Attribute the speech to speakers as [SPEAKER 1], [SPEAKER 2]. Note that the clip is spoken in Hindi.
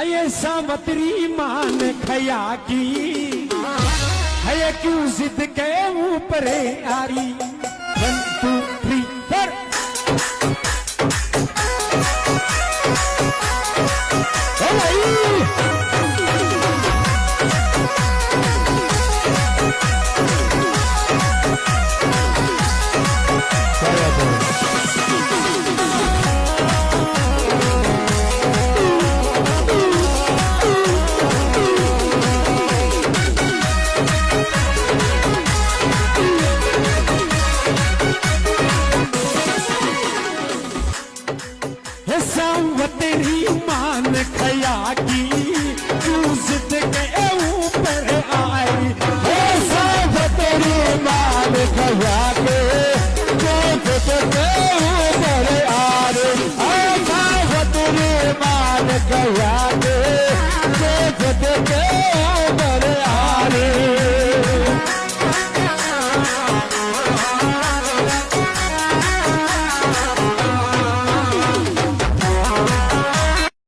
[SPEAKER 1] ये सावत्री मान खया की है क्यों जिद के ऊपर आरी 1 2 3 4 तेरी मान खया की तू जिद के ऊपर आई तेरी मान खया के तू जिद के ऊपर आ रे तेरी मान खया के